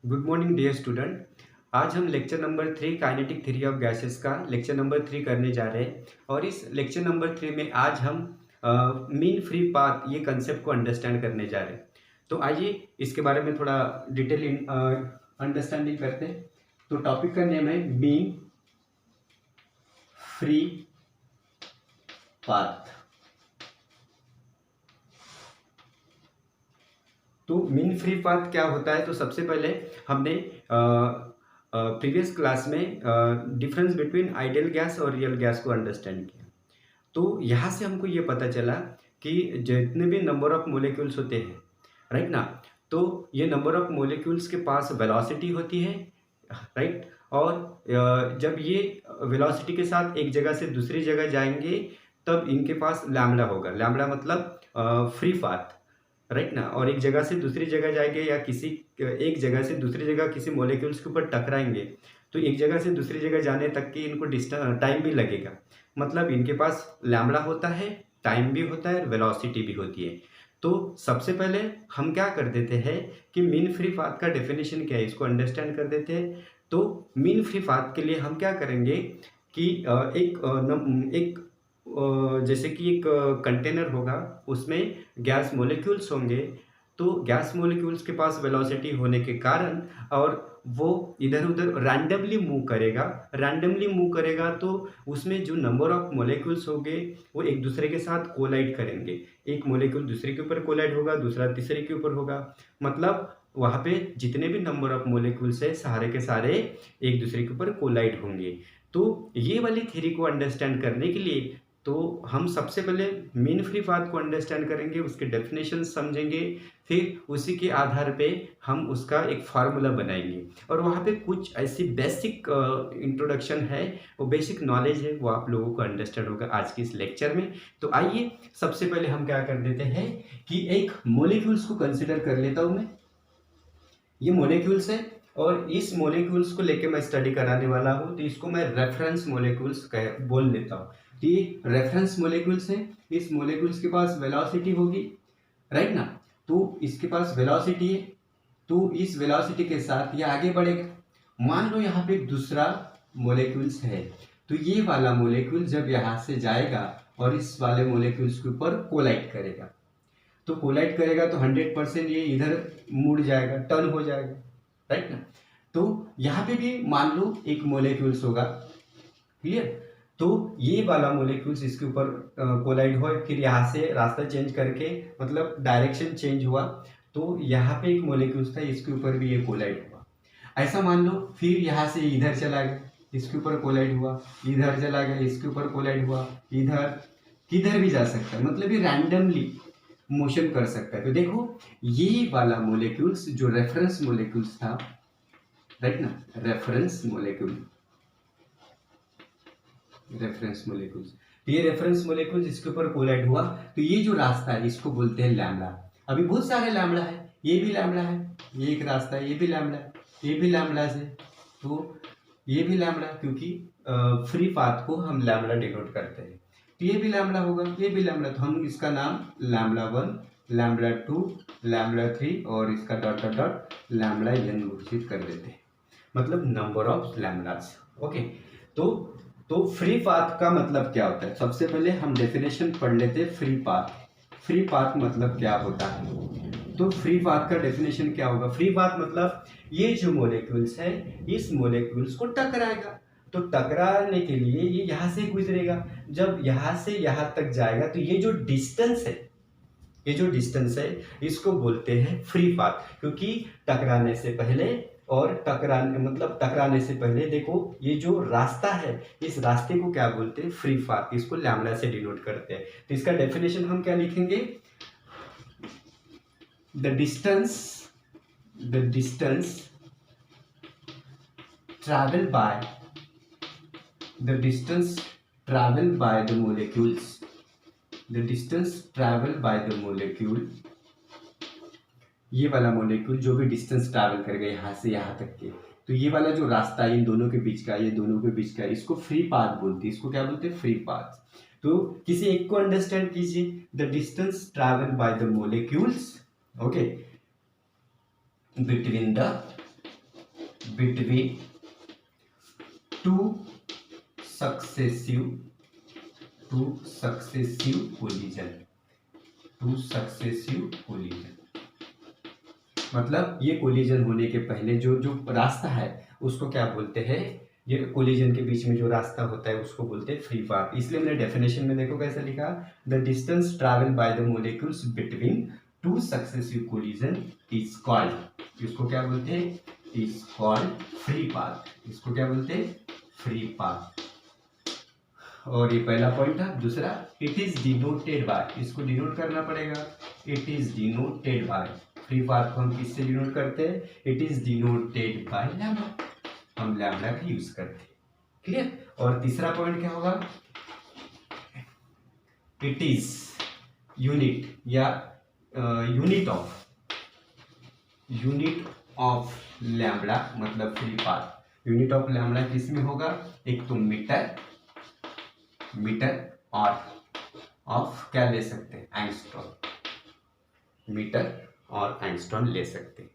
Good morning dear student. आज हम lecture number 3 kinetic theory of gases का lecture number 3 करने जा रहे हैं। और इस लेक्चर नंबर 3 में आज हम मीन फ्री पाथ ये कंसेप्ट को अंडरस्टैंड करने जा रहे हैं। तो आइए इसके बारे में थोड़ा डिटेल अंडरस्टैंडिंग करते हैं। तो टॉपिक का नेम है मीन फ्री पाथ। तो मीन फ्री पाथ क्या होता है? तो सबसे पहले हमने प्रीवियस क्लास में डिफरेंस बिटवीन आइडियल गैस और रियल गैस को अंडरस्टैंड किया। तो यहाँ से हमको ये पता चला कि जितने भी नंबर ऑफ मोलिक्यूल्स होते हैं, राइट ना, तो ये नंबर ऑफ मोलिक्यूल्स के पास वेलोसिटी होती है, राइट। और जब ये वेलोसिटी के साथ एक जगह से दूसरी जगह जाएंगे तब इनके पास लैम्डा होगा। लैम्डा मतलब फ्री पाथ, राइट ना। और एक जगह से दूसरी जगह जाएंगे या किसी एक जगह से दूसरी जगह किसी मॉलिक्यूल्स के ऊपर टकराएंगे तो एक जगह से दूसरी जगह जाने तक की इनको डिस्टेंस टाइम भी लगेगा। मतलब इनके पास लैम्डा होता है, टाइम भी होता है, वेलोसिटी भी होती है। तो सबसे पहले हम क्या कर देते हैं कि मीन फ्री पाथ का डेफिनेशन क्या है इसको अंडरस्टैंड कर देते हैं। तो मीन फ्री पाथ के लिए हम क्या करेंगे कि एक जैसे कि एक कंटेनर होगा, उसमें गैस मॉलिक्यूल्स होंगे। तो गैस मॉलिक्यूल्स के पास वेलोसिटी होने के कारण और वो इधर उधर रैंडमली मूव करेगा तो उसमें जो नंबर ऑफ मॉलिक्यूल्स होंगे वो एक दूसरे के साथ कोलाइड करेंगे। एक मॉलिक्यूल दूसरे के ऊपर कोलाइड होगा, दूसरा तीसरे के ऊपर होगा। मतलब वहाँ पे जितने भी नंबर ऑफ मॉलिक्यूल्स है सारे के सारे एक दूसरे के ऊपर कोलाइड होंगे। तो ये वाली थ्योरी को अंडरस्टैंड करने के लिए तो हम सबसे पहले मीन फ्री पाथ को अंडरस्टैंड करेंगे, उसके डेफिनेशन समझेंगे, फिर उसी के आधार पे हम उसका एक फार्मूला बनाएंगे। और वहाँ पे कुछ ऐसी बेसिक इंट्रोडक्शन है, वो बेसिक नॉलेज है, वो आप लोगों को अंडरस्टैंड होगा आज के इस लेक्चर में। तो आइए सबसे पहले हम क्या कर देते हैं कि एक मॉलिक्यूल्स को कंसिडर कर लेता हूँ मैं। ये मॉलिक्यूल्स है और इस मॉलिक्यूल्स को लेके मैं स्टडी कराने वाला हूँ, तो इसको मैं रेफरेंस मॉलिक्यूल्स बोल लेता हूँ। तो ये रेफरेंस मॉलिक्यूल्स है। इस मॉलिक्यूल्स के पास वेलोसिटी होगी, राइट ना। तो इसके पास वेलोसिटी है, तो इस वेलोसिटी के साथ ये आगे बढ़ेगा। मान लो यहाँ पे एक दूसरा मॉलिक्यूल्स है, तो ये वाला मॉलिक्यूल जब यहाँ से जाएगा और इस वाले मॉलिक्यूल्स के ऊपर कोलाइड करेगा, तो कोलाइड करेगा तो 100% ये इधर मुड़ जाएगा, टर्न हो जाएगा, राइट ना। तो यहाँ पे भी मान लो एक मोलिक्यूल्स होगा, क्लियर। तो ये वाला मोलिक्यूल्स इसके ऊपर कोलाइड हुआ, फिर यहाँ से रास्ता चेंज करके मतलब डायरेक्शन चेंज हुआ, तो यहाँ पे एक मोलिक्यूल्स था, इसके ऊपर भी ये कोलाइड हुआ। ऐसा मान लो फिर यहाँ से इधर चला गया, इसके ऊपर कोलाइड हुआ, इधर चला गया, इसके ऊपर कोलाइड हुआ, इधर किधर भी जा सकता है, मतलब ये रैंडमली मोशन कर सकता है। तो देखो ये वाला मोलिक्यूल्स जो रेफरेंस मोलिक्यूल्स था, राइट ना, रेफरेंस मोलिक्यूल, रेफरेंस मोलिक्यूल्स, तो ये रेफरेंस मोलिक्यूल्स इसके ऊपर कोलाइड हुआ, तो ये जो रास्ता है इसको बोलते हैं लैम्डा। अभी बहुत सारे लैम्डा है, ये भी लैम्डा है, ये एक रास्ता है, ये भी लैम्डा है, ये भी लैम्डा है, तो ये भी लैम्डा, क्योंकि फ्री पाथ को हम लैम्डा डिनोट करते हैं। तो ये भी लैम्डा होगा, ये भी लैम्डा, तो हम इसका नाम लैम्डा 1, लैम्डा 2, लैम्डा 3 और इसका dot dot dot lambda n घोषित कर देते हैं, मतलब नंबर ऑफ लैम्डास। ओके। तो फ्री पाथ का मतलब क्या होता है? सबसे पहले हम डेफिनेशन पढ़ लेते हैं फ्री पाथ। फ्री पाथ मतलब क्या होता है? तो फ्री पाथ का डेफिनेशन क्या होगा? फ्री पाथ मतलब ये जो मॉलिक्यूल्स है इस मॉलिक्यूल्स को टकराएगा, तो टकराने के लिए ये यहाँ से गुजरेगा। जब यहाँ से यहाँ तक जाएगा तो ये जो डिस्टेंस है, ये जो डिस्टेंस है इसको बोलते हैं फ्री पाथ, क्योंकि टकराने से पहले और टकराने से पहले देखो ये जो रास्ता है इस रास्ते को क्या बोलते हैं? Free path. इसको लैम्डा से डिनोट करते हैं। तो इसका डेफिनेशन हम क्या लिखेंगे? The distance travel by the distance traveled by the molecules, the distance traveled by the molecule, ये वाला मोलिक्यूल जो भी डिस्टेंस ट्रैवल करेगा यहाँ से यहाँ तक के, तो ये वाला जो रास्ता है इन दोनों के बीच का, ये दोनों के बीच का, इसको फ्री पाथ बोलते हैं। इसको क्या बोलते हैं? Free path. तो किसी एक को अंडरस्टैंड कीजिए, the distance travel by the molecules, okay, between the between two successive collision. मतलब ये कोलिजन होने के पहले जो जो रास्ता है उसको क्या बोलते हैं, ये कोलिजन के बीच में जो रास्ता होता है उसको बोलते हैं फ्री पाथ। इसलिए मैंने डेफिनेशन में देखो कैसे लिखा, the distance travel by the molecules between two successive collision is called, इसको क्या बोलते हैं, इज कॉल्ड फ्री पाथ। इसको क्या बोलते हैं, फ्री पाथ। और ये पहला पॉइंट था। दूसरा, इट इज डिनोटेड बाय, इसको डिनोट करना पड़ेगा, it is denoted by. Free path को हम किससे डिनोट करते हैं, it is denoted by lambda, हम लैम्डा का यूज करते हैं। क्लियर। और तीसरा पॉइंट क्या होगा, इट इज यूनिट या यूनिट ऑफ लैम्डा, मतलब free path. Unit of lambda किस में होगा, एक तो मीटर और ऑफ क्या ले सकते हैं, एंगस्ट्रॉम, मीटर और एंगस्ट्रॉम ले सकते हैं,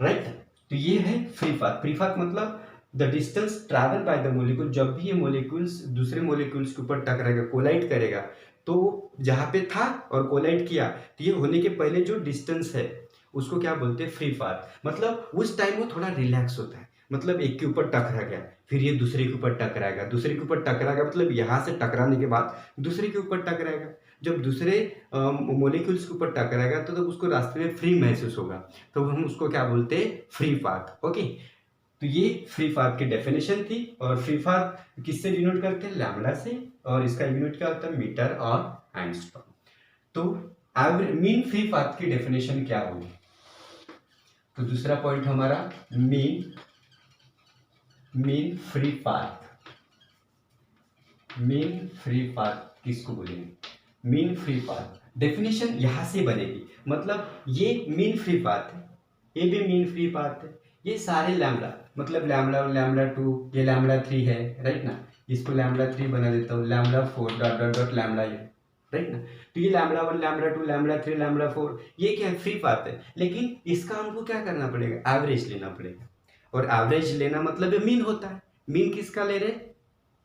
राइट। तो ये है फ्री पाथ। फ्री पाथ मतलब the distance travel by the molecule, जब भी ये मोलिक्यूल्स दूसरे मोलिक्यूल्स के ऊपर टकराएगा, कोलाइड करेगा, तो जहाँ पे था और कोलाइड किया, तो ये होने के पहले जो डिस्टेंस है उसको क्या बोलते हैं, फ्री पाथ। मतलब उस टाइम वो थोड़ा रिलैक्स होता है, मतलब एक के ऊपर टकरा गया, फिर ये दूसरे के ऊपर टकराएगा, दूसरे के ऊपर टकराएगा, मतलब यहाँ से टकराने के बाद दूसरे के ऊपर टकराएगा। जब दूसरे मोलिक्यूल्स के ऊपर टकराएगा तो उसको रास्ते में फ्री महसूस होगा, तो हम उसको क्या बोलते हैं, फ्री पाथ। ओके, तो ये फ्री पाथ की डेफिनेशन थी। और फ्री पाथ किससे डिनोट करते हैं, लैम्डा से, और इसका यूनिट क्या होता है, मीटर और एंगस्ट्रॉम। तो मीन फ्री पाथ की डेफिनेशन क्या होगी, तो दूसरा पॉइंट हमारा मीन फ्री पाथ किसको बोलेंगे, मीन फ्री पाथ। डेफिनेशन यहां से बनेगी, मतलब ये मीन फ्री पाथ है, ये भी मीन फ्री पाथ है, ये सारे लैम्डा, मतलब लैम्डा 1 लैम्डा 2, ये लैम्डा 3 है, राइट ना, इसको लैम्डा 3 बना देता हूँ, lambda 4 dot dot dot lambda ये, राइट ना। तो ये लैम्डा 1 लैम्डा 2 लैम्डा 3 लैम्डा 4, ये क्या है, फ्री पाथ है। लेकिन इसका हमको क्या करना पड़ेगा, एवरेज लेना पड़ेगा, और एवरेज लेना मतलब मीन होता है। मीन किसका ले रहे,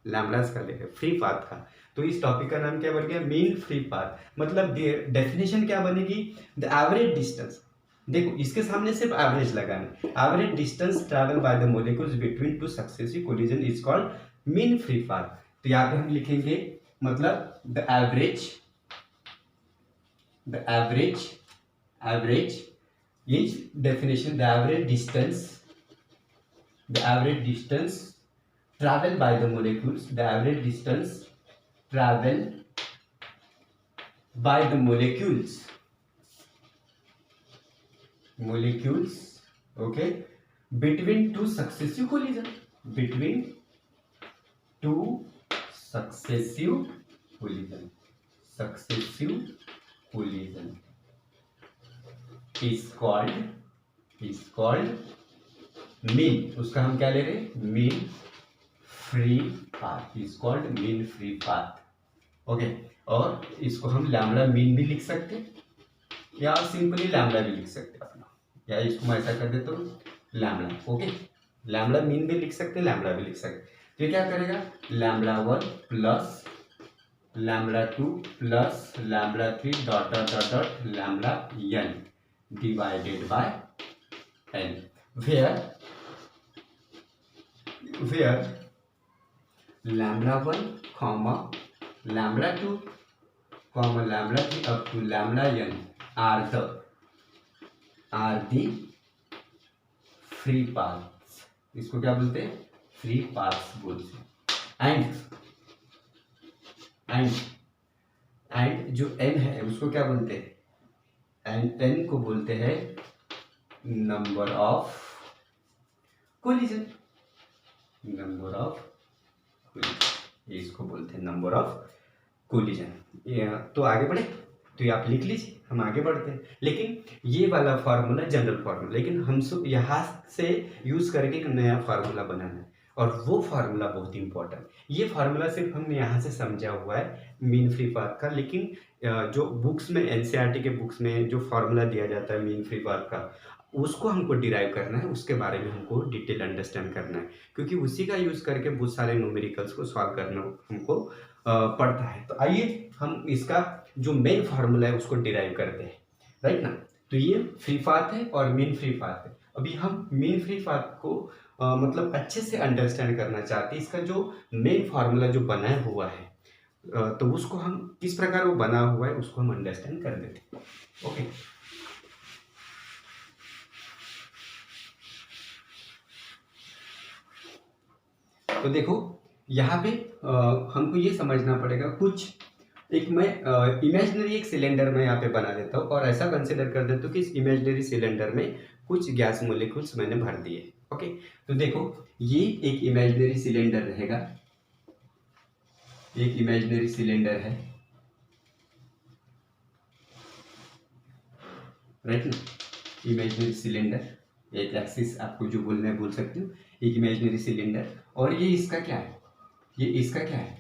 लैम्डास का ले रहे, फ्री पाथ का। तो इस टॉपिक का नाम क्या बन गया, मीन फ्री पाथ। मतलब डेफिनेशन क्या बनेगी, द एवरेज डिस्टेंस, देखो इसके सामने सिर्फ एवरेज लगाना, average distance travel by the molecules between two successive collision is called mean free path. तो यहाँ पे हम लिखेंगे, मतलब the average is definition, the average distance travel by the molecules, the average distance travel by the molecules, okay, between two successive collision, is called mean, उसका हम क्या ले रहे हैं, mean free path, is called mean free path. Okay, और इसको हम lambda mean भी लिख सकते हैं, या सिंपली लैम्डा भी लिख सकते हैं अपना, या इसको मैं ऐसा कर देता हूँ लैम्डा। ओके, लैम्डा मीन भी लिख सकते हैं, लैम्डा भी लिख सकते हैं। तो ये क्या करेगा, lambda 1 plus lambda 2 plus lambda 3 dot dot dot dot lambda n divided by n, where lambda 1 comma lambda 2 comma lambda 3 up to lambda n are the free paths, इसको क्या बोलते हैं, फ्री पाथ्स बोलते हैं। एंड जो n है उसको क्या बोलते हैं, एंड n को बोलते हैं नंबर ऑफ कोलिजन, इसको बोलते हैं नंबर ऑफ कोलिजन। तो आगे बढ़े, तो ये आप लिख लीजिए, हम आगे बढ़ते हैं। लेकिन ये वाला फार्मूला जनरल फार्मूला, लेकिन हम सब यहाँ से यूज करके एक नया फार्मूला बनाना है, और वो फार्मूला बहुत इंपॉर्टेंट, ये फार्मूला सिर्फ हमने यहाँ से समझा हुआ है मीन फ्री पाथ का, लेकिन जो बुक्स में एनसीईआरटी के बुक्स में जो फार्मूला दिया जाता है मीन फ्री पाथ का, उसको हमको डिराइव करना है, उसके बारे में हमको डिटेल अंडरस्टैंड करना है, क्योंकि उसी का यूज़ करके बहुत सारे न्यूमेरिकल्स को सॉल्व करना हमको पड़ता है। तो आइए हम इसका जो मेन फार्मूला है उसको डिराइव करते हैं, राइट ना। तो ये फ्री पाथ है और मीन फ्री पाथ है। अभी हम मीन फ्री पाथ को मतलब अच्छे से अंडरस्टैंड करना चाहते हैं। इसका जो मेन फार्मूला जो बनाया हुआ है तो उसको हम किस प्रकार वो बना हुआ है उसको हम अंडरस्टैंड कर देते हैं। ओके, तो देखो यहाँ पे हमको ये समझना पड़ेगा, कुछ एक मैं इमेजिनरी एक सिलेंडर में यहाँ पे बना देता हूँ और ऐसा कंसिडर कर देता हूँ कि इस इमेजिनरी सिलेंडर में कुछ गैस मोलिक्यूल्स मैंने भर दिए। ओके, तो देखो ये एक इमेजिनरी सिलेंडर रहेगा, एक इमेजिनरी सिलेंडर है, राइट ना। इमेजिनरी सिलेंडर, एक एक्सिस आपको जो बोलना है बोल सकते हो, एक इमेजिनरी सिलेंडर, और ये इसका क्या है, ये इसका क्या है,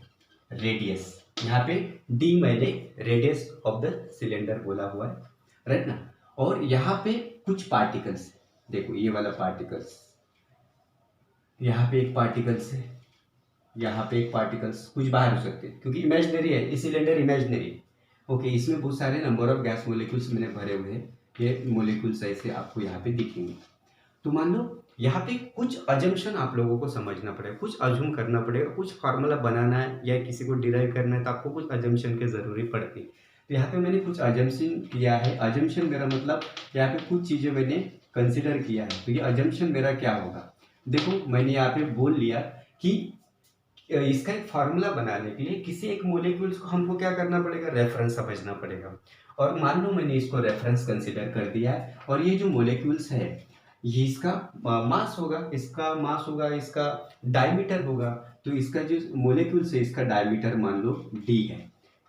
रेडियस। यहाँ पे डी मैंने रेडियस ऑफ द सिलेंडर बोला हुआ है, राइट ना। और यहाँ पे कुछ पार्टिकल्स, देखो ये वाला पार्टिकल्स, यहाँ पे एक पार्टिकल्स है, यहाँ पे एक पार्टिकल्स, कुछ बाहर हो सकते हैं क्योंकि इमेजिनरी है, ये सिलेंडर इमेजिनरी है। ओके, इसमें बहुत सारे नंबर ऑफ गैस मोलिक्यूल्स मैंने भरे हुए हैं, ये मोलिक्यूल्स ऐसे आपको यहाँ पे दिखेंगे। तो मान लो यहाँ पे कुछ अजम्पशन आप लोगों को समझना पड़ेगा, कुछ अज्यूम करना पड़ेगा, कुछ फार्मूला बनाना है या किसी को डिराइव करना है तो आपको कुछ अजम्पशन की ज़रूरी पड़ती है। तो यहाँ पे मैंने कुछ अजम्पशन किया है। अजम्पशन मेरा मतलब यहाँ पे कुछ चीज़ें मैंने कंसिडर किया है। तो ये अजम्पशन मेरा क्या होगा, देखो मैंने यहाँ पे बोल लिया कि इसका एक फार्मूला बनाने के लिए किसी एक मोलिक्यूल्स को हमको क्या करना पड़ेगा, रेफरेंस समझना पड़ेगा। और मान लो मैंने इसको रेफरेंस कंसिडर कर दिया है और ये जो मोलिक्यूल्स है ये इसका मास होगा, इसका मास होगा, इसका डायमीटर होगा। तो इसका जो मोलिक्यूल्स है इसका डायमीटर मान लो डी है,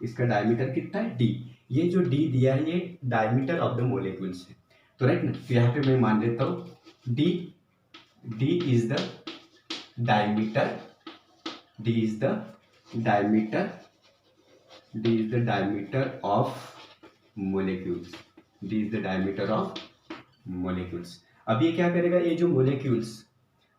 इसका डायमीटर कितना है, डी। ये जो डी दिया है ये डायमीटर ऑफ द मोलिक्यूल्स है, तो राइट ना। तो यहाँ पे मैं मान लेता हूँ D, D is the diameter, d is the diameter, d is the diameter of molecules, d is the diameter of molecules। अब ये क्या करेगा, ये जो मोलिक्यूल्स,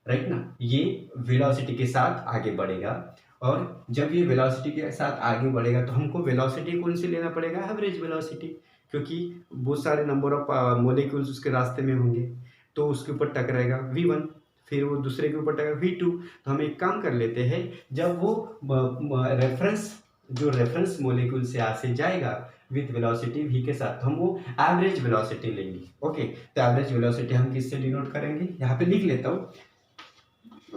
राइट ना, ये वेलोसिटी के साथ आगे बढ़ेगा, और जब ये वेलोसिटी के साथ आगे बढ़ेगा तो हमको वेलोसिटी कौन सी लेना पड़ेगा, एवरेज वेलोसिटी, क्योंकि बहुत सारे नंबर ऑफ मोलिक्यूल्स उसके रास्ते में होंगे तो उसके ऊपर टकराएगा v1, फिर वो दूसरे के ऊपर टकराएगा v2। तो हम एक काम कर लेते हैं, जब वो रेफरेंस जो रेफरेंस मोलिक्यूल से यहाँ से जाएगा विथ वेलोसिटी v के साथ, हम वो एवरेज वेलोसिटी लेंगे। ओके, तो एवरेज वेलोसिटी हम किससे डिनोट करेंगे, यहाँ पे लिख लेता हूँ,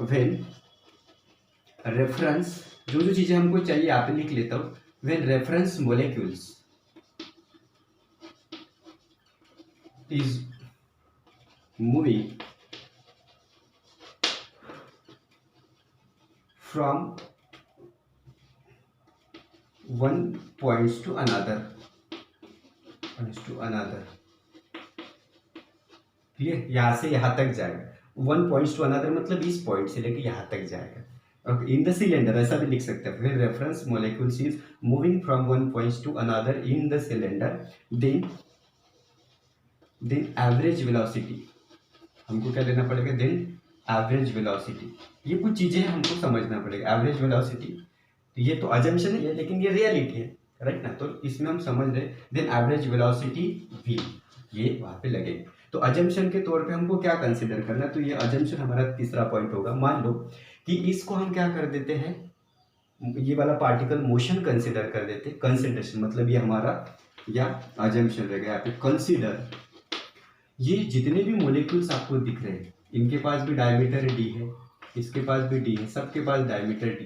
व्हेन रेफरेंस, जो जो चीजें हमको चाहिए यहाँ पे लिख लेता हूँ, when reference molecules is moving from one points to another, clear, यहाँ से यहाँ तक जाएगा, वन पॉइंट्स टू अनदर मतलब इस पॉइंट से लेके यहाँ तक जाएगा। ओके, इन द सिलेंडर ऐसा भी लिख सकते हैं, reference molecules is moving from one points to another in the cylinder, then average velocity, हमको क्या लेना पड़ेगा, देन एवरेज वेलोसिटी। ये कुछ चीजें हमको समझना पड़ेगा, एवरेज वेलोसिटी, तो ये तो अजम्पशन है लेकिन ये रियलिटी है, राइट ना। तो इसमें हम समझ रहे, देन एवरेज वेलोसिटी v, ये वहां पे लगेगा। तो अजम्पशन के तौर पे हमको क्या कंसिडर करना है, तो ये अजम्पशन हमारा तीसरा पॉइंट होगा। मान लो कि इसको हम क्या कर देते हैं, ये वाला पार्टिकल मोशन कंसिडर कर देते, कंसिडरेशन मतलब ये हमारा या अजम्पशन रहेगा। यहाँ पे कंसिडर, ये जितने भी मोलिक्यूल्स आपको दिख रहे हैं इनके पास भी डायमीटर डी है, इसके पास भी डी है, सबके पास डायमीटर डी।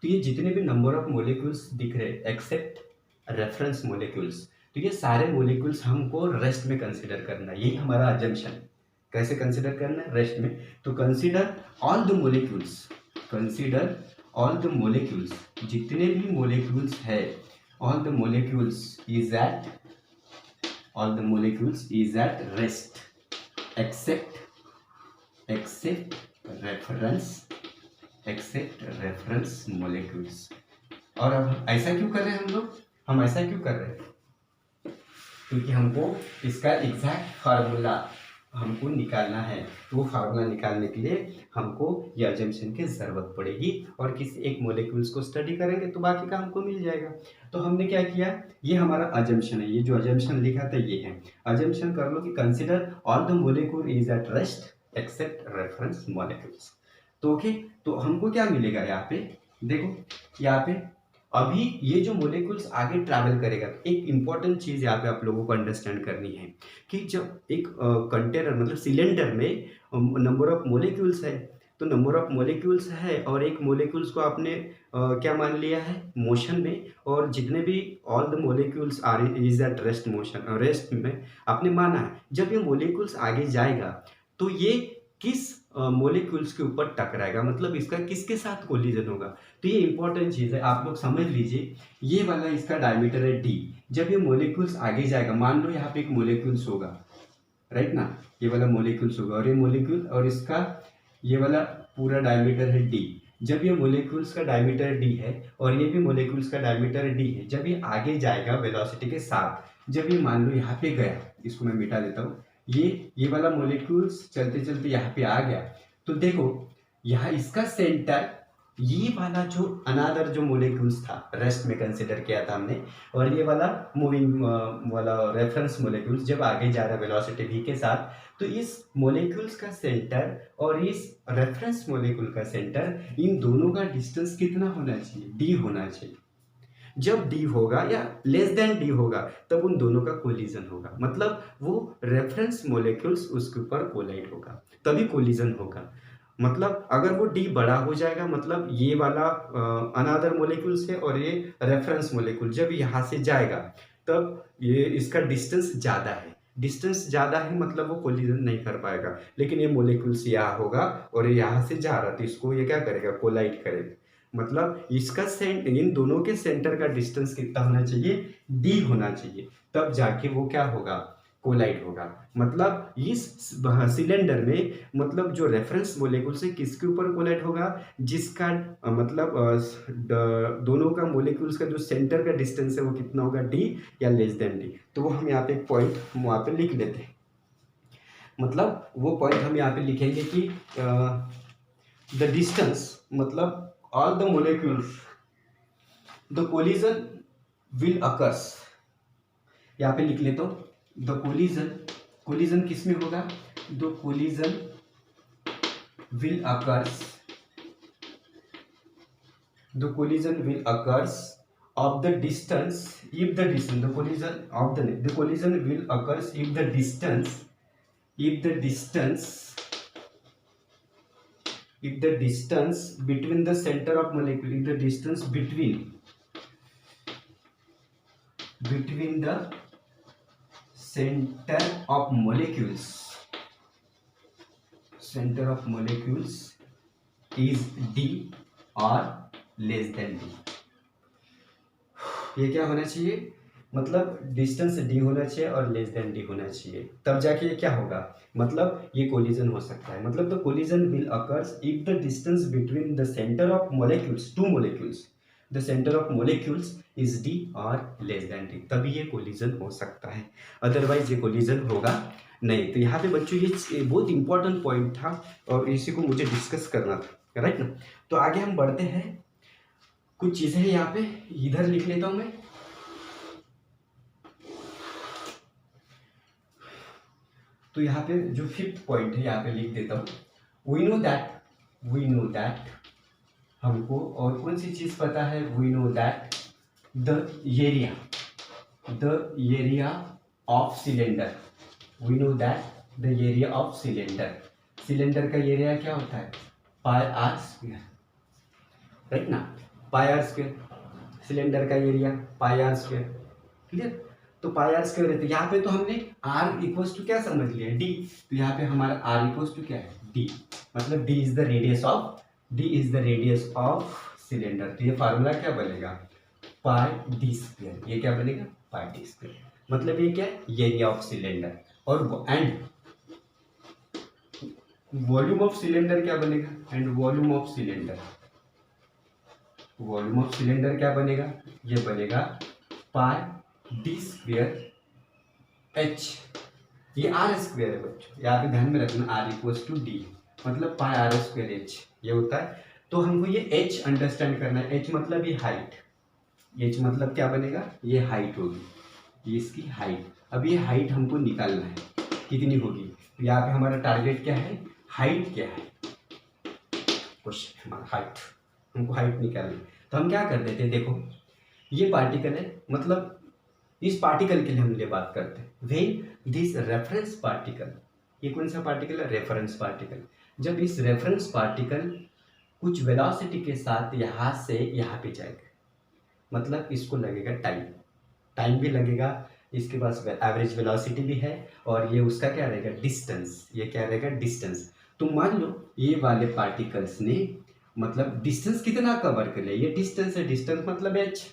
तो ये जितने भी नंबर ऑफ मोलिक्यूल्स दिख रहे हैं एक्सेप्ट रेफरेंस मोलिक्यूल्स, तो ये सारे मोलिक्यूल्स हमको रेस्ट में कंसिडर करना है, यही हमारा अजम्पशन। कैसे कंसिडर करना है, रेस्ट में। तो consider all the molecules, consider all the molecules, जितने भी मोलिक्यूल्स है, all the molecules is at, all the molecules is at rest except reference except reference molecules. और अब ऐसा क्यों कर रहे हैं हम लोग, हम ऐसा क्यों कर रहे हैं, क्योंकि हमको इसका एग्जैक्ट फार्मूला हमको निकालना है। तो वो फार्मूला निकालने के लिए हमको ये अजम्पशन की ज़रूरत पड़ेगी, और किसी एक मॉलिक्यूल्स को स्टडी करेंगे तो बाकी का हमको मिल जाएगा। तो हमने क्या किया, ये हमारा अजम्पशन है, ये जो अजम्पशन लिखा था ये है। अजम्पशन कर लो कि consider all the molecule is at rest except reference molecules. तो ओके, तो हमको क्या मिलेगा यहाँ पे, देखो यहाँ पे अभी ये जो मोलिक्यूल्स आगे ट्रैवल करेगा, एक इंपॉर्टेंट चीज़ यहाँ पे आप लोगों को अंडरस्टैंड करनी है कि जब एक कंटेनर मतलब सिलेंडर में नंबर ऑफ मोलिक्यूल्स है, तो नंबर ऑफ मोलिक्यूल्स है और एक मोलिक्यूल्स को आपने क्या मान लिया है, मोशन में, और जितने भी all the molecules are is at rest motion, rest में आपने माना है। जब ये मोलिक्यूल्स आगे जाएगा तो ये किस मोलिक्यूल्स के ऊपर टकराएगा, मतलब इसका किसके साथ कोलिजन होगा। तो ये इंपॉर्टेंट चीज़ है, आप लोग समझ लीजिए। ये वाला इसका डायमीटर है डी। जब ये मोलिक्यूल्स आगे जाएगा, मान लो यहाँ पे एक मोलिक्यूल्स होगा, राइट ना, ये वाला मोलिक्यूल्स होगा और ये मोलिक्यूल और इसका ये वाला पूरा डायमीटर है डी। जब ये मोलिक्यूल्स का डायमीटर डी है और ये भी मोलिक्यूल्स का डायमीटर डी है, जब ये आगे जाएगा वेलोसिटी के साथ, जब ये मान लो यहाँ पे गया, इसको मैं मिटा देता हूँ, ये वाला मोलिक्यूल्स चलते चलते यहाँ पे आ गया, तो देखो यहाँ इसका सेंटर, ये वाला जो अनादर जो मोलिक्यूल्स था रेस्ट में कंसिडर किया था हमने, और ये वाला मूविंग वाला रेफरेंस मोलिक्यूल्स जब आगे जा रहा है वेलोसिटी v के साथ, तो इस मोलिक्यूल्स का सेंटर और इस रेफरेंस मोलिक्यूल का सेंटर, इन दोनों का डिस्टेंस कितना होना चाहिए, d होना चाहिए। जब d होगा या लेस देन d होगा तब उन दोनों का कोलिजन होगा, मतलब वो रेफरेंस मोलिक्यूल्स उसके ऊपर कोलाइड होगा, तभी कोलिजन होगा। मतलब अगर वो d बड़ा हो जाएगा, मतलब ये वाला अनादर मोलिक्यूल्स है और ये रेफरेंस मोलिक्यूल जब यहाँ से जाएगा तब ये इसका डिस्टेंस ज़्यादा है, डिस्टेंस ज़्यादा है मतलब वो कोलिजन नहीं कर पाएगा। लेकिन ये मोलिक्यूल्स यहाँ होगा और ये यहाँ से जा रहा, तो इसको ये क्या करेगा, कोलाइड करेगा। मतलब इसका इन दोनों के सेंटर का डिस्टेंस कितना होना चाहिए, d होना चाहिए, तब जाके वो क्या होगा, कोलाइड होगा। मतलब इस सिलेंडर में, मतलब जो रेफरेंस मोलिक्यूल से किसके ऊपर कोलाइड होगा, जिसका मतलब दोनों का मोलिक्यूल्स का जो सेंटर का डिस्टेंस है वो कितना होगा, d या लेस देन d। तो वो हम यहाँ पे एक पॉइंट वहाँ पे लिख लेते हैं, मतलब वो पॉइंट हम यहाँ पे लिखेंगे कि द डिस्टेंस, मतलब all the molecules the collision will occurs, यहाँ पे लिख लेता हूँ, the collision किस में होगा, the collision will occurs of the distance if the distance, the collision will occurs if the distance between the center of molecule, if the distance between the center of molecules is d or less than d। ये क्या होना चाहिए, मतलब distance d होना चाहिए और less than d होना चाहिए, तब जाके ये क्या होगा, मतलब ये कोलिजन हो सकता है। मतलब the collision will occurs if the distance between the centre of molecules, two molecules, the centre of molecules is d और लेस देन d, तभी ये कोलिजन हो सकता है, अदरवाइज ये कोलिजन होगा नहीं। तो यहाँ पे बच्चों ये बहुत इंपॉर्टेंट पॉइंट था और इसी को मुझे डिस्कस करना था, राइट ना। तो आगे हम बढ़ते हैं, कुछ चीज़ें हैं यहाँ पे, इधर लिख लेता हूँ मैं। तो यहाँ पे जो फिफ्थ पॉइंट है यहाँ पे लिख देता हूँ, वी नो दैट हमको और कौन सी चीज़ पता है, we know that the area of cylinder, we know that the area of cylinder का एरिया क्या होता है, पाई आर स्क्वायर, राइट ना, पाई आर स्क्वायर, सिलेंडर का area pi R square, clear. तो पाई आर स्क्वायर है, तो यहाँ पे तो हमने r इक्वल्स टू क्या समझ लिया, d, तो यहाँ पे हमारा r इक्वल्स टू क्या है, d, मतलब d is the radius of cylinder. तो ये फार्मूला क्या बनेगा, पाई डी स्क्वायर, ये क्या बनेगा, पाई डी स्क्वायर, मतलब ये क्या है, एरिया ऑफ सिलेंडर, और एंड वॉल्यूम ऑफ सिलेंडर क्या बनेगा, and volume of cylinder, volume of cylinder क्या बनेगा, ये बनेगा पाई डी स्क्वेयर एच, ये आर स्क्वेयर है बच्चों, यहाँ पे ध्यान में रखना, आर इक्वल्स टू डी, मतलब पाई आर स्क्वेयर एच ये होता है। तो हमको ये एच अंडरस्टैंड करना है, एच मतलब ये हाइट, एच मतलब क्या बनेगा, ये हाइट होगी, ये इसकी हाइट। अब ये हाइट हमको निकालना है, कितनी होगी, तो यहाँ पे हमारा टारगेट क्या है, हाइट क्या है, क्वेश्चन हमारा हाइट, हमको हाइट निकालनी है। तो हम क्या कर देते हैं, देखो ये पार्टिकल है, मतलब इस पार्टिकल के लिए हम ये बात करते हैं, व्हेन दिस रेफरेंस पार्टिकल, ये कौन सा पार्टिकल है, रेफरेंस पार्टिकल, जब इस रेफरेंस पार्टिकल कुछ वेलोसिटी के साथ यहाँ से यहाँ पे जाएगा, मतलब इसको लगेगा टाइम, टाइम भी लगेगा, इसके पास एवरेज वेलोसिटी भी है, और ये उसका क्या रहेगा, डिस्टेंस, ये क्या रहेगा, डिस्टेंस। तो मान लो ये वाले पार्टिकल्स ने मतलब डिस्टेंस कितना कवर कर लिया, ये डिस्टेंस है, डिस्टेंस मतलब एच,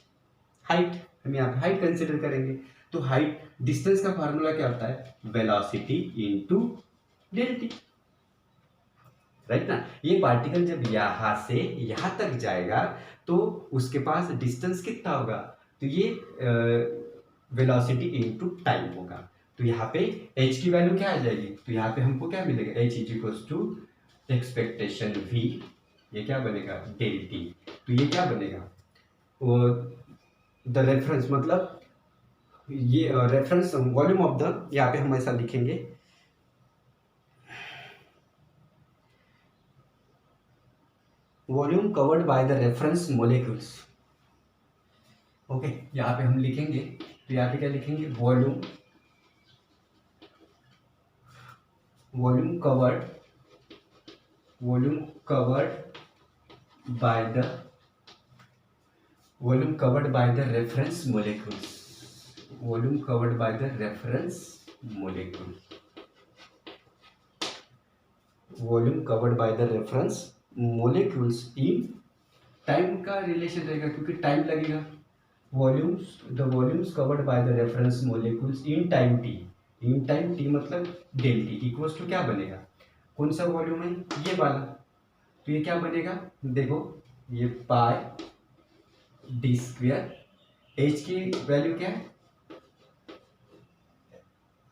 हाइट, हम यहाँ पे हाइट कंसिडर करेंगे। तो हाइट, डिस्टेंस का फार्मूला क्या होता है, वेलोसिटी इनटू डेल्टी, राइट ना। ये पार्टिकल जब यहाँ से यहाँ तक जाएगा तो उसके पास डिस्टेंस कितना होगा, तो ये वेलोसिटी इनटू टाइम होगा। तो यहाँ पे h की वैल्यू क्या आ जाएगी, तो यहाँ पे हमको क्या मिलेगा, h is equals to expectation v, ये क्या बनेगा, डेल टी। तो ये क्या बनेगा, वो द रेफरेंस, मतलब ये रेफरेंस वॉल्यूम ऑफ द, यहाँ पे हम ऐसा लिखेंगे, volume covered by the reference molecules. Okay, यहाँ पे हम लिखेंगे, तो यहाँ पे क्या लिखेंगे, volume, volume covered, volume covered by the, volume covered by the reference molecules, volume covered by the reference molecule, volume covered by the reference molecules in time का रिलेशन रहेगा, क्योंकि टाइम लगेगा, volumes, the volumes covered by the reference molecules in time T, in time T मतलब del T equals to क्या बनेगा, कौन सा volume है, ये वाला, तो ये क्या बनेगा, देखो ये पाई डी स्क्वेयर, एच की वैल्यू क्या है,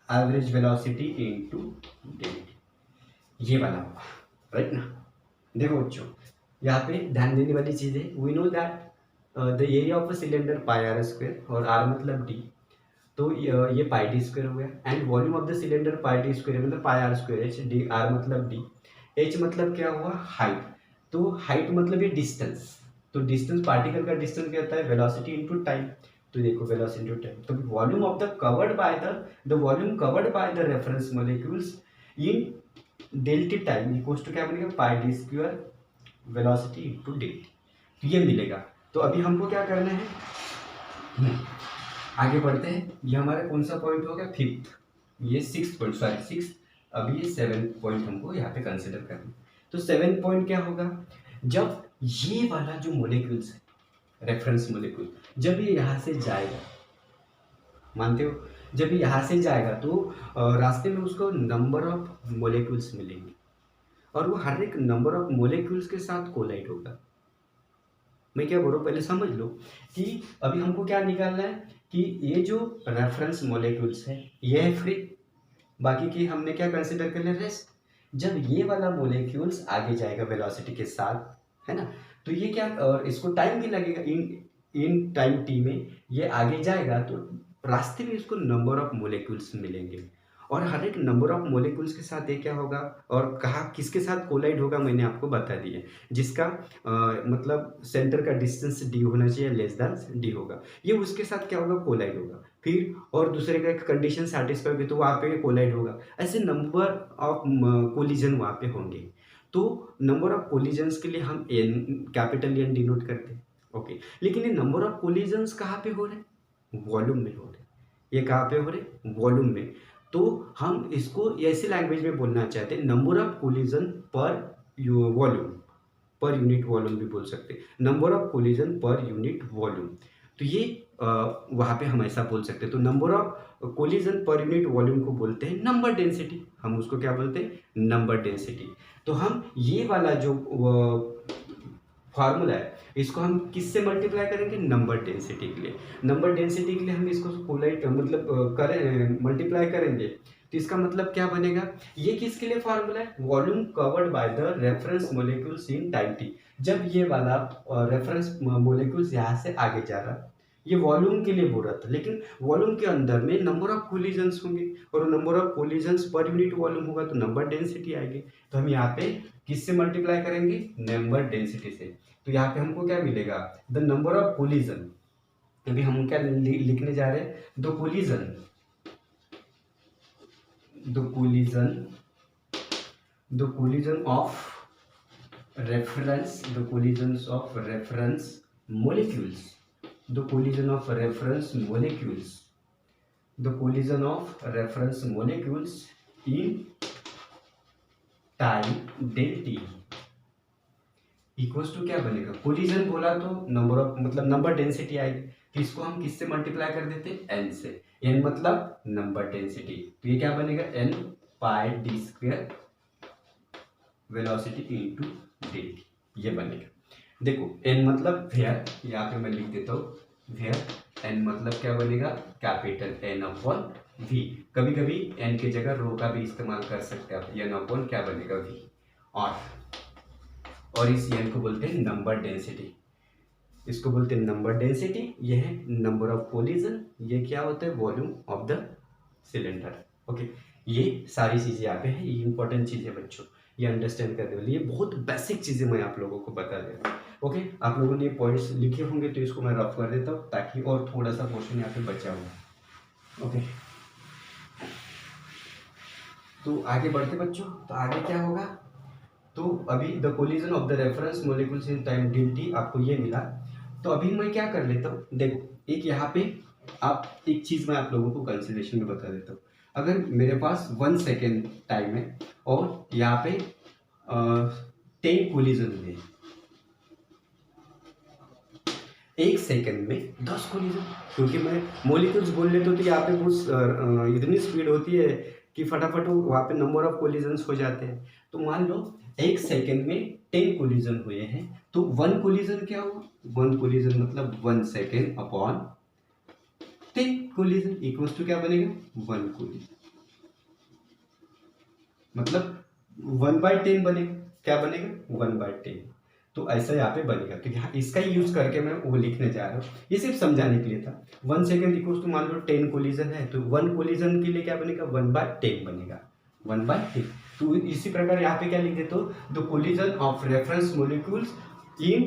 एवरेज वेलोसिटी इनटू डेल्टा, ये वाला होगा, राइट ना। देखो बच्चों, यहाँ पे ध्यान देने वाली चीज़ है, we know that the area of a cylinder pi r square, और आर मतलब डी, तो ये पाई डी स्क्वेयर हो गया, and volume of the cylinder pi d square मतलब pi r square, h d, r मतलब डी, एच मतलब क्या हुआ, हाइट, तो हाइट मतलब ये डिस्टेंस, तो डिस्टेंस, पार्टिकल का डिस्टेंस क्या होता है, वेलोसिटी इनटू टाइम, तो देखो वेलोसिटी इनटू टाइम, तो volume of the covered by the volume covered by the reference molecules in delta t time equals to क्या बनेगा, pi d square velocity into delta t, तो ये मिलेगा। तो अभी हमको क्या करना है, आगे बढ़ते हैं, ये हमारा कौन सा पॉइंट हो गया, फिफ्थ, ये सिक्स पॉइंट, सॉरी सिक्स, अभी ये 7 पॉइंट हमको यहाँ पे कंसिडर करना है। तो 7 पॉइंट क्या होगा, जब ये वाला जो मोलिक्यूल्स है, रेफरेंस मोलिक्यूल, जब ये यहाँ से जाएगा, मानते हो, जब ये यहाँ से जाएगा तो रास्ते में उसको नंबर ऑफ मोलिक्यूल्स मिलेंगे, और वो हर एक नंबर ऑफ मोलिक्यूल्स के साथ कोलाइड होगा। मैं क्या बोल रहा हूँ, पहले समझ लो कि अभी हमको क्या निकालना है, कि ये जो रेफरेंस मोलिक्यूल्स है ये है फ्री, बाकी की हमने क्या कंसिडर कर लिया, रेस्ट। जब ये वाला मोलिक्यूल्स आगे जाएगा वेलोसिटी के साथ, है ना, तो ये क्या, और इसको टाइम भी लगेगा, इन टाइम टी में ये आगे जाएगा, तो रास्ते में इसको नंबर ऑफ मोलिक्यूल्स मिलेंगे, और हर एक नंबर ऑफ मोलिक्यूल्स के साथ ये क्या होगा, और कहाँ किसके साथ कोलाइड होगा मैंने आपको बता दिया, जिसका मतलब सेंटर का डिस्टेंस डी होना चाहिए, लेस देन डी होगा, ये उसके साथ क्या होगा, कोलाइड होगा, फिर और दूसरे का कंडीशन सेटिस्फाई होगी तो वहाँ पे कोलाइड होगा, ऐसे नंबर ऑफ कोलिजन वहाँ पे होंगे। तो नंबर ऑफ कोलिजन्स के लिए हम एन, कैपिटल एन डिनोट करते हैं, ओके। लेकिन ये नंबर ऑफ कोलिजन्स कहाँ पे हो रहे हैं, वॉल्यूम में हो रहे हैं, ये कहाँ पे हो रहे हैं, वॉल्यूम में। तो हम इसको ऐसी लैंग्वेज में बोलना चाहते हैं, नंबर ऑफ कोलिजन पर वॉल्यूम, पर यूनिट वॉल्यूम भी बोल सकते हैं, number of collision per unit volume. तो ये वहाँ पे हम ऐसा बोल सकते हैं। तो number of collision per unit volume को बोलते हैं नंबर डेंसिटी, हम उसको क्या बोलते हैं, नंबर डेंसिटी। तो हम ये वाला जो फार्मूला है, इसको हम किससे मल्टीप्लाई करेंगे, नंबर डेंसिटी के लिए। नंबर डेंसिटी के लिए हम इसको कोलाइट मतलब करें मल्टीप्लाई करेंगे, तो इसका मतलब क्या बनेगा, ये किसके लिए फार्मूला है, volume covered by the reference molecules in time T. जब ये वाला रेफरेंस मोलिक्यूल्स यहाँ से आगे जा रहा, ये वॉल्यूम के लिए बोल रहा था, लेकिन वॉल्यूम के अंदर में नंबर ऑफ कोलिजन्स होंगे, और number of collisions per unit volume होगा तो नंबर डेंसिटी आएगी। तो हम यहाँ पे किससे मल्टीप्लाई करेंगे, नंबर डेंसिटी से। तो यहाँ पे हमको क्या मिलेगा, द नंबर ऑफ कोलिजन। अभी हम क्या लिखने जा रहे हैं, the collision, the collision, the collision of reference, the collisions of reference molecules, the collision of reference molecules, the collision of reference molecules in time del t equals to क्या बनेगा, collision बोला तो नंबर ऑफ मतलब number density आएगी, तो इसको हम किससे मल्टीप्लाई कर देते हैं, n से। n मतलब नंबर डेंसिटी, तो ये क्या बनेगा, n पाई डी स्क्वायर वेलोसिटी इनटू डेल्टी, ये बनेगा। देखो n मतलब वेयर, यहाँ पे मैं लिख देता हूँ वेयर, n मतलब क्या बनेगा, कैपिटल N अपॉन v। कभी कभी n की जगह रो का भी इस्तेमाल कर सकते हैं आप, n अपॉन क्या बनेगा v, और इस n को बोलते हैं नंबर डेंसिटी, इसको बोलते हैं नंबर डेंसिटी। ये है नंबर ऑफ कोलिजन, ये क्या होता है, volume of the cylinder. Okay, ये सारी चीज़ें यहाँ पे है, ये इंपॉर्टेंट चीज़ें बच्चों, ये अंडरस्टैंड करने वाली, ये बहुत बेसिक चीज़ें मैं आप लोगों को बता दे रहा हूँ। ओके, आप लोगों ने पॉइंट्स लिखे होंगे तो इसको मैं रफ कर देता हूँ ताकि और थोड़ा सा पोर्शन यहाँ पे बचा हो। ओके, तो आगे बढ़ते बच्चों, तो आगे क्या होगा, तो अभी the collision of the reference molecules in time dt आपको ये मिला। तो अभी मैं क्या कर लेता हूँ, देखो एक यहाँ पे आप एक चीज़ मैं आप लोगों को कंसिडरेशन में बता देता हूँ। अगर मेरे पास 1 सेकेंड टाइम है और यहाँ पे 10 कोलिजन हुए, 1 सेकेंड में 10 कोलिजन, क्योंकि मैं मोलिक्यूल्स बोल लेता हूँ तो यहाँ पे बहुत इतनी स्पीड होती है कि फटाफट वहाँ पे नंबर ऑफ कोलिजन्स हो जाते हैं। तो मान लो 1 सेकेंड में 10 कोलिजन हुए हैं, तो 1 कोलिजन क्या हुआ, 1 कोलिजन मतलब 1 second upon 10 collision equals to क्या बनेगा, 1 कोलिजन, मतलब 1/10 बनेगा, क्या बनेगा, 1/10। तो ऐसा यहाँ पे बनेगा, तो यहाँ इसका ही यूज करके मैं वो लिखने जा रहा हूँ, ये सिर्फ समझाने के लिए था। 1 सेकेंड इक्वल्स टू मान लो 10 कोलिजन है, तो 1 कोलिजन के लिए क्या बनेगा, 1/10 बनेगा, 1/10। तो इसी प्रकार यहाँ पे क्या लिख देते हो, the collision of reference molecules in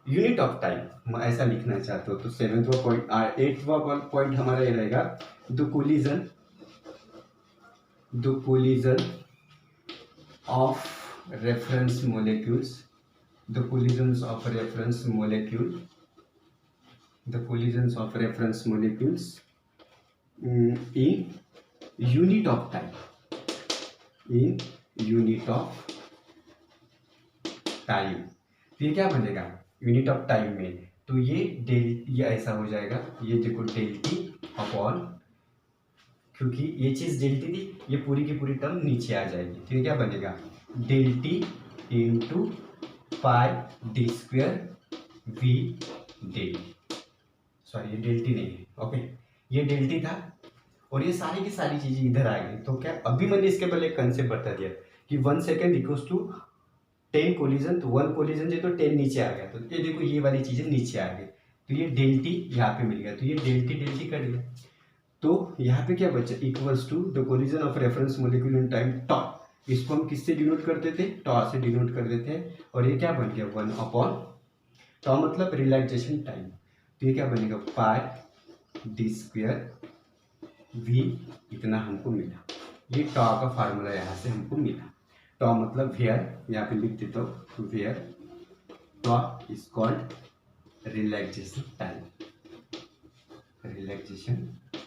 unit of time, मैं ऐसा लिखना चाहता हूँ। तो 7वां पॉइंट 8वां पॉइंट हमारा ये रहेगा, the collision of reference molecules, the collisions of reference molecule, the collisions of reference molecules in unit of time, in unit of time। तो ये क्या बनेगा, यूनिट ऑफ टाइम में, तो ये ऐसा हो जाएगा, ये देखो डेल्टी अपॉन, क्योंकि ये चीज़ डेल्टी थी, ये पूरी की पूरी टर्म नीचे आ जाएगी, तो ये क्या बनेगा, delta t into pi d square v delta t, sorry ये डेल्टी नहीं है, ओके ये डेल्टी था, और ये सारी की सारी चीज़ें इधर आ गई। तो क्या अभी मैंने इसके पहले एक कंसेप्ट बता दिया कि 1 सेकेंड इक्वल्स टू 10 कोलिजन, तो 1 कोलिजन जो तो 10 नीचे आ गया, तो ये देखो ये वाली चीज़ें नीचे आ गई, तो ये डेल्टी यहाँ पे मिल गया, तो ये डेल्टी कट गया। तो यहाँ पे क्या बचा, equals to the collision of reference molecule in time tau, इसको हम किससे डिनोट करते थे, टॉ से डिनोट कर देते हैं, और ये क्या बन गया, 1 अपॉन टॉ मतलब रिलैक्सेशन टाइम, तो ये क्या बनेगा, पाई डी स्क्वायर वी, इतना हमको मिला। ये टॉ का फार्मूला यहाँ से हमको मिला, टॉ मतलब वेयर, यहाँ पे लिख देता हूँ where, tau is called relaxation time, relaxation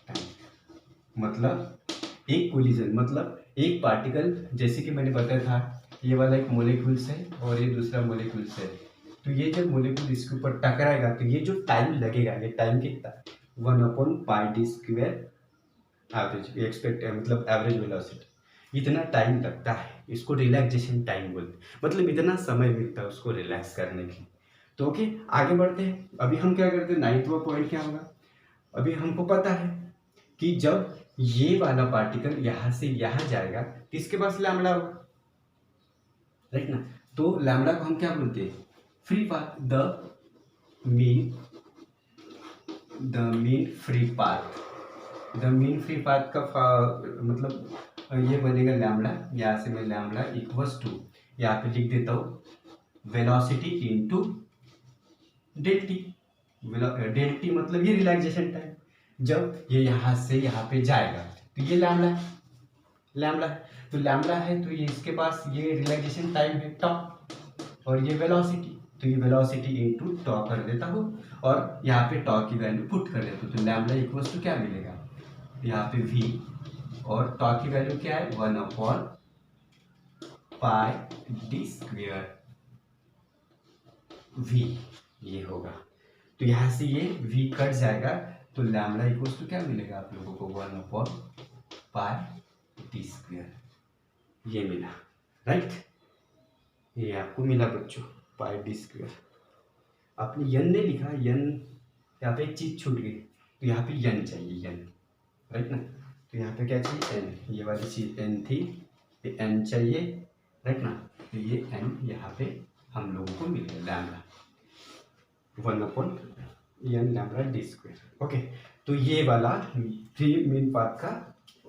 time मतलब एक कोलिजन मतलब एक पार्टिकल, जैसे कि मैंने बताया था ये वाला एक मोलिक्यूल्स है और ये दूसरा मोलिक्यूल्स है, तो ये जब मोलिक्यूल इसके ऊपर टकराएगा तो ये जो टाइम लगेगा, ये टाइम कितना, 1 upon pi d square average, expect मतलब एवरेज वेलोसिटी, इतना टाइम लगता है, इसको रिलैक्सेशन टाइम बोलते हैं, मतलब इतना समय मिलता है उसको रिलैक्स करने के लिए। तो ओके, आगे बढ़ते हैं। अभी हम क्या करते हैं, 9वां पॉइंट क्या होगा। अभी हमको पता है कि जब ये वाला पार्टिकल यहाँ से यहाँ जाएगा तो इसके पास लैम्बडा होगा, राइट ना। तो लैम्बडा को हम क्या बोलते हैं, free path, the mean free path का मतलब ये बनेगा लैम्बडा। यहाँ से मैं लैम्बडा इक्वल्स टू यहाँ पे लिख देता हूँ velocity into del T. Del T मतलब ये रिलैक्सेशन टाइम, जब ये यहाँ से यहाँ पे जाएगा तो ये लैम्बडा तो लैम्बडा है तो ये इसके पास ये रिलैक्सेशन टाइम है टॉ, और ये वेलोसिटी, तो ये वेलोसिटी इंटू टॉ कर देता हूँ और यहाँ पे टॉ की वैल्यू पुट कर देता हूँ। तो लैम्बडा इक्वल्स टू क्या मिलेगा, यहाँ पे v, और टॉ की वैल्यू क्या है 1/πd², v ये होगा। तो यहाँ से ये v कट जाएगा तो लैम्बडा इक्वल्स टू क्या मिलेगा आप लोगों को 1/πd², ये मिला, राइट। ये आपको मिला बच्चों πd²। आपने यन नहीं लिखा, यन यहाँ पे एक चीज छूट गई, तो यहाँ पे यन चाहिए, यन, राइट ना। तो यहाँ पे क्या चाहिए, एन, ये वाली चीज एन थी, ये एन चाहिए, राइट ना। तो ये एन यहाँ पे हम लोगों को मिल गया lambda 1/n lambda d²। Okay, तो ये वाला फ्री मीन पाथ का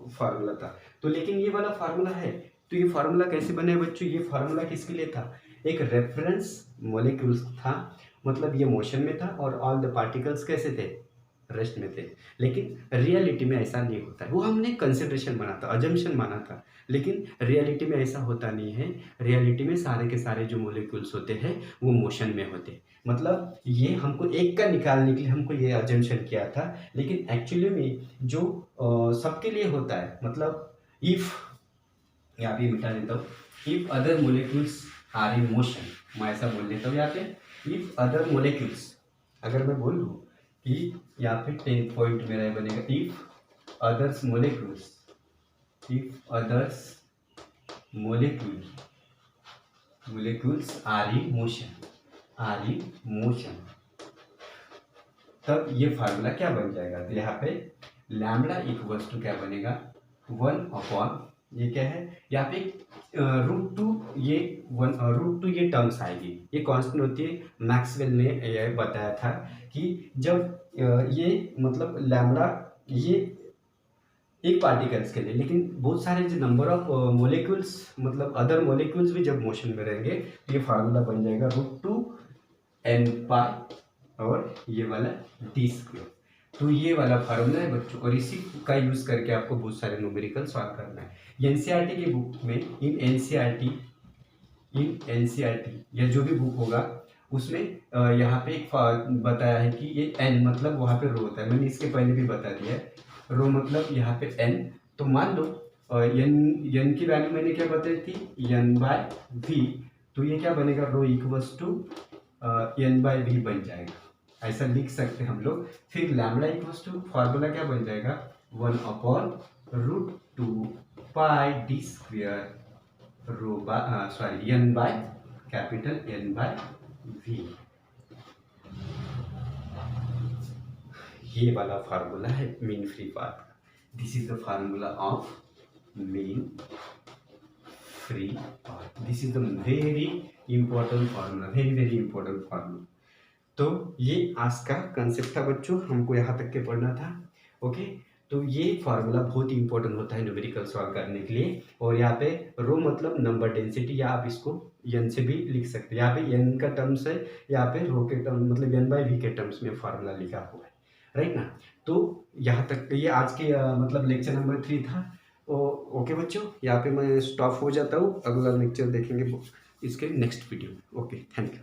फार्मूला था। तो लेकिन ये वाला फार्मूला है, तो ये फार्मूला कैसे बने बच्चों, ये फार्मूला किसके लिए था, एक रेफरेंस मॉलिक्यूल्स था, मतलब ये मोशन में था और ऑल द पार्टिकल्स कैसे थे, रेस्ट में थे। लेकिन रियलिटी में ऐसा नहीं होता है, वो हमने कंसिडरेशन माना था, अजम्पशन माना था, लेकिन रियलिटी में ऐसा होता नहीं है। रियलिटी में सारे के सारे जो मॉलिक्यूल्स होते हैं वो मोशन में होते हैं। मतलब ये हमको एक का निकालने के लिए हमको ये अजम्पशन किया था, लेकिन एक्चुअली में जो सबके लिए होता है, मतलब इफ, यहाँ पे मिटा देता हूँ, if other molecules are in motion, मैं ऐसा बोल देता हूँ यहाँ पे, इफ अदर मोलिक्यूल्स, अगर मैं बोल दूँ कि यहाँ पे 10 पॉइंट मेरा ये बनेगा, if others molecules are in motion, तब ये फार्मूला क्या बन जाएगा, तो यहाँ पे लैम्बडा इक्वल्स टू क्या बनेगा 1/, ये क्या है यहाँ पे √2, ये √2 ये टर्म्स आएगी, ये कांस्टेंट होती है। मैक्सवेल ने ये बताया था कि जब ये मतलब लैम्बडा ये एक पार्टिकल्स के लिए, लेकिन बहुत सारे जो नंबर ऑफ मोलिक्यूल्स, मतलब अदर मोलिक्यूल्स भी जब मोशन में रहेंगे तो ये फार्मूला बन जाएगा √2n π और ये वाला d²। तो ये वाला फार्मूला है बच्चों, और इसी का यूज करके आपको बहुत सारे न्यूमेरिकल सॉल्व करना है। एनसीईआरटी की बुक में, इन एनसीईआरटी या जो भी बुक होगा उसमें यहाँ पे एक बताया है कि ये n मतलब वहाँ पे रो होता है, मैंने इसके पहले भी बता दिया है, रो मतलब यहाँ पे n। तो मान लो n की वैल्यू मैंने क्या बताई थी, n/v, तो ये क्या बनेगा, रो इक्वल्स टू n/v बन जाएगा, ऐसा लिख सकते हैं हम लोग। फिर लैम्बडा इक्वल्स टू फार्मूला क्या बन जाएगा 1/√2πd², n/v, ये वाला फार्मूला है मीन फ्री पाथ का। This is the formula of mean free path, this is the very important formula, very important formula. तो ये आज का कंसेप्ट था बच्चों, हमको यहाँ तक के पढ़ना था। ओके, तो ये फार्मूला बहुत इंपॉर्टेंट होता है न्यूमेरिकल सॉल्व करने के लिए। और यहाँ पे रो मतलब नंबर डेंसिटी, या आप इसको n से भी लिख सकते हैं। यहाँ पे n का टर्म्स है, यहाँ पे रो के टर्म मतलब n/v के टर्म्स में फार्मूला लिखा हुआ है, राइट ना। तो यहाँ तक ये आज के मतलब लेक्चर नंबर 3 था। ओके बच्चों, यहाँ पे मैं स्टॉप हो जाता हूँ, अगला लेक्चर देखेंगे इसके नेक्स्ट वीडियो में। Okay, thank you.